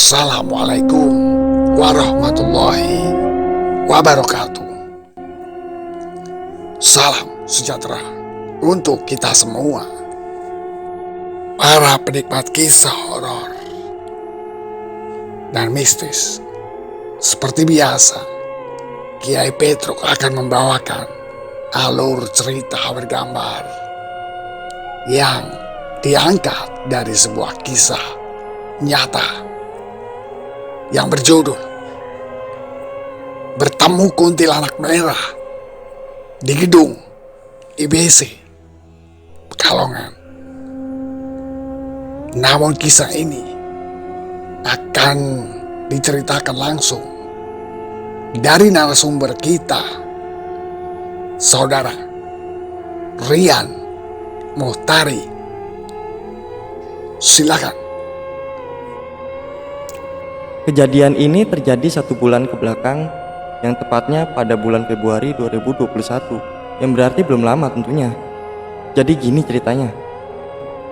Assalamualaikum warahmatullahi wabarakatuh. Salam sejahtera untuk kita semua, para penikmat kisah horor dan mistis. Seperti biasa, Kiai Petruk akan membawakan alur cerita bergambar yang diangkat dari sebuah kisah nyata yang berjudul Bertemu Kuntilanak Merah di Gedung IBC Pekalongan. Namun kisah ini akan diceritakan langsung dari narasumber kita, Saudara Rian Muhtari. Silakan. Kejadian ini terjadi 1 bulan ke belakang, yang tepatnya pada bulan Februari 2021, yang berarti belum lama tentunya. Jadi gini ceritanya.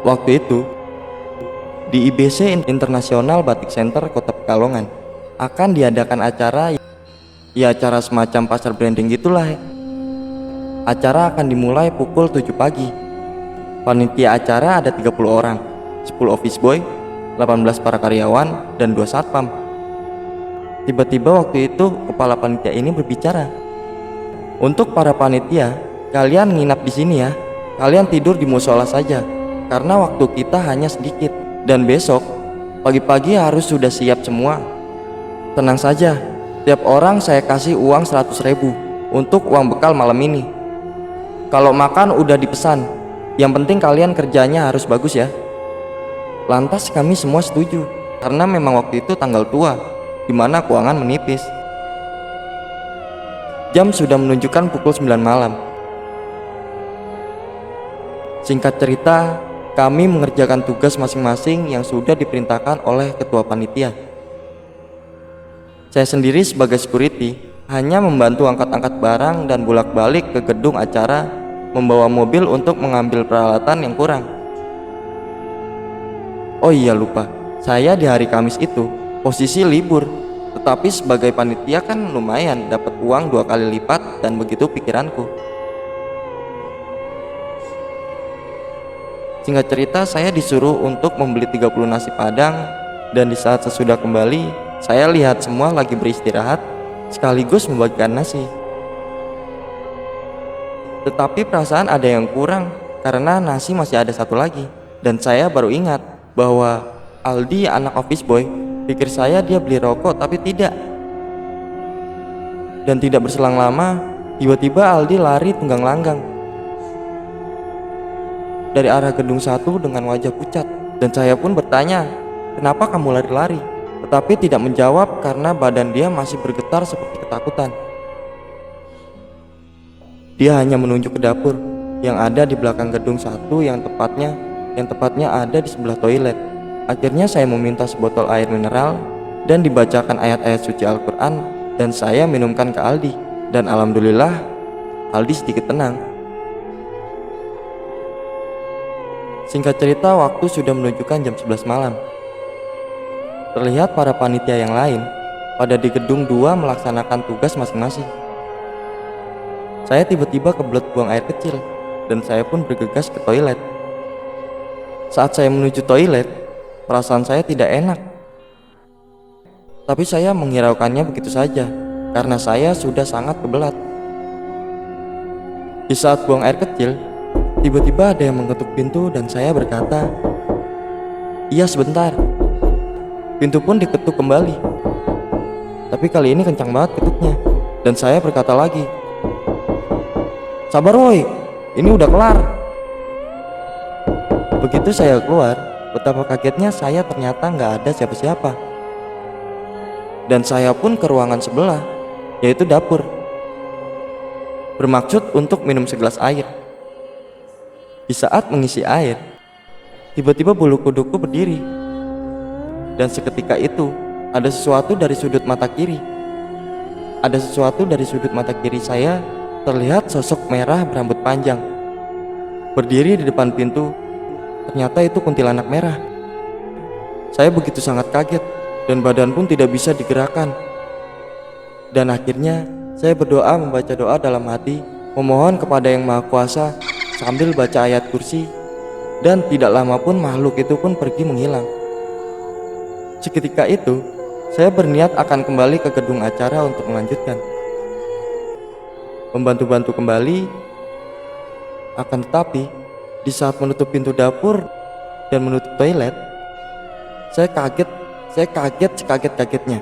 Waktu itu, di IBC Internasional Batik Center Kota Pekalongan akan diadakan acara, ya acara semacam pasar branding gitulah. Acara akan dimulai pukul 7 pagi. Panitia acara ada 30 orang, 10 office boy, 18 para karyawan, dan 2 satpam. Tiba-tiba waktu itu kepala panitia ini berbicara, "Untuk para panitia, kalian nginap di sini ya. Kalian tidur di musola saja, karena waktu kita hanya sedikit. Dan besok pagi-pagi harus sudah siap semua. Tenang saja, tiap orang saya kasih uang 100.000 untuk uang bekal malam ini. Kalau makan udah dipesan. Yang penting kalian kerjanya harus bagus ya." Lantas kami semua setuju, karena memang waktu itu tanggal tua, di mana keuangan menipis. Jam sudah menunjukkan pukul 9 malam. Singkat cerita, kami mengerjakan tugas masing-masing yang sudah diperintahkan oleh ketua panitia. Saya sendiri sebagai security hanya membantu angkat-angkat barang dan bolak-balik ke gedung acara, membawa mobil untuk mengambil peralatan yang kurang. Oh iya lupa, saya di hari Kamis itu posisi libur, tetapi sebagai panitia kan lumayan dapat uang 2 kali lipat, dan begitu pikiranku. Singkat cerita, saya disuruh untuk membeli 30 nasi padang, dan di saat sesudah kembali, saya lihat semua lagi beristirahat sekaligus membagikan nasi. Tetapi perasaan ada yang kurang karena nasi masih ada 1 lagi, dan saya baru ingat bahwa Aldi, anak office boy, pikir saya dia beli rokok, tapi tidak. Dan tidak berselang lama, tiba-tiba Aldi lari tunggang langgang dari arah gedung 1 dengan wajah pucat. Dan saya pun bertanya, "Kenapa kamu lari-lari?" Tetapi tidak menjawab karena badan dia masih bergetar seperti ketakutan. Dia hanya menunjuk ke dapur yang ada di belakang gedung 1, yang tepatnya ada di sebelah toilet. Akhirnya saya meminta sebotol air mineral dan dibacakan ayat-ayat suci Al-Quran, dan saya minumkan ke Aldi, dan alhamdulillah Aldi sedikit tenang. Singkat cerita, waktu sudah menunjukkan jam 11 malam. Terlihat para panitia yang lain pada di gedung 2 melaksanakan tugas masing-masing. Saya tiba-tiba kebelet buang air kecil, dan saya pun bergegas ke toilet. Saat saya menuju toilet, perasaan saya tidak enak. Tapi saya menghiraukannya begitu saja, karena saya sudah sangat kebelat. Di saat buang air kecil, tiba-tiba ada yang mengetuk pintu, dan saya berkata, "Iya sebentar." Pintu pun diketuk kembali, tapi kali ini kencang banget ketuknya, dan saya berkata lagi, "Sabar woi, ini udah kelar." Begitu saya keluar, betapa kagetnya saya, ternyata nggak ada siapa-siapa. Dan saya pun ke ruangan sebelah, yaitu dapur, bermaksud untuk minum segelas air. Di saat mengisi air, tiba-tiba bulu kuduku berdiri, dan seketika itu ada sesuatu dari sudut mata kiri. Saya terlihat sosok merah berambut panjang berdiri di depan pintu. Ternyata itu kuntilanak merah. Saya begitu sangat kaget dan badan pun tidak bisa digerakkan. Dan akhirnya saya berdoa membaca doa dalam hati, memohon kepada Yang Maha Kuasa sambil baca ayat kursi, dan tidak lama pun makhluk itu pun pergi menghilang. Seketika itu, saya berniat akan kembali ke gedung acara untuk melanjutkan. Membantu-bantu kembali, akan tetapi di saat menutup pintu dapur dan menutup toilet, saya kaget sekaget-kagetnya.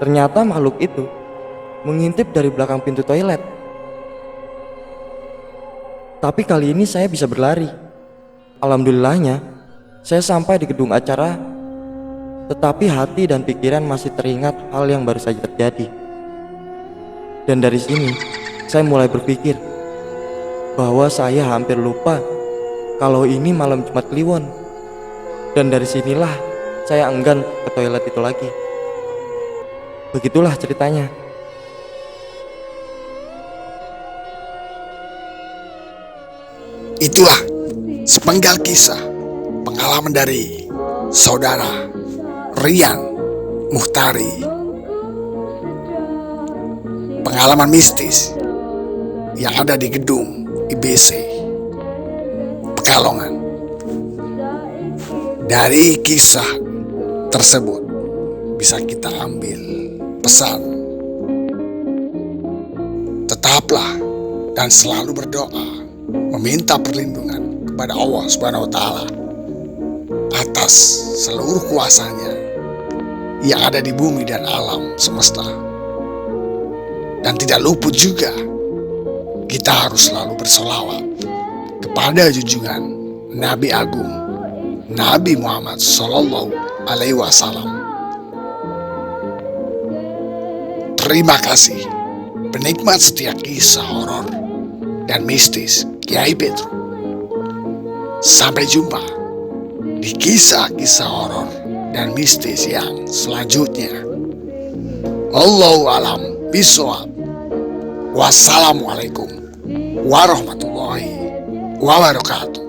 Ternyata makhluk itu mengintip dari belakang pintu toilet. Tapi kali ini saya bisa berlari. Alhamdulillahnya, saya sampai di gedung acara, tetapi hati dan pikiran masih teringat hal yang baru saja terjadi. Dan dari sini, saya mulai berpikir bahwa saya hampir lupa kalau ini malam Jumat Kliwon. Dan dari sinilah saya enggan ke toilet itu lagi. Begitulah ceritanya. Itulah sepenggal kisah pengalaman dari saudara Rian Muhtari. Pengalaman mistis yang ada di gedung IBC Pekalongan. Dari kisah tersebut bisa kita ambil pesan. Tetaplah dan selalu berdoa, meminta perlindungan kepada Allah Subhanahu wa Ta'ala atas seluruh kuasanya yang ada di bumi dan alam semesta. Dan tidak luput juga, kita harus selalu bersolawat kepada junjungan Nabi Agung Nabi Muhammad Sallallahu Alaihi Wasallam. Terima kasih penikmat setia kisah horor dan mistis Kiai Petro. Sampai jumpa di kisah-kisah horor dan mistis yang selanjutnya. Wallahu a'lam bishawab. Wassalamualaikum warahmatullahi wabarakatuh.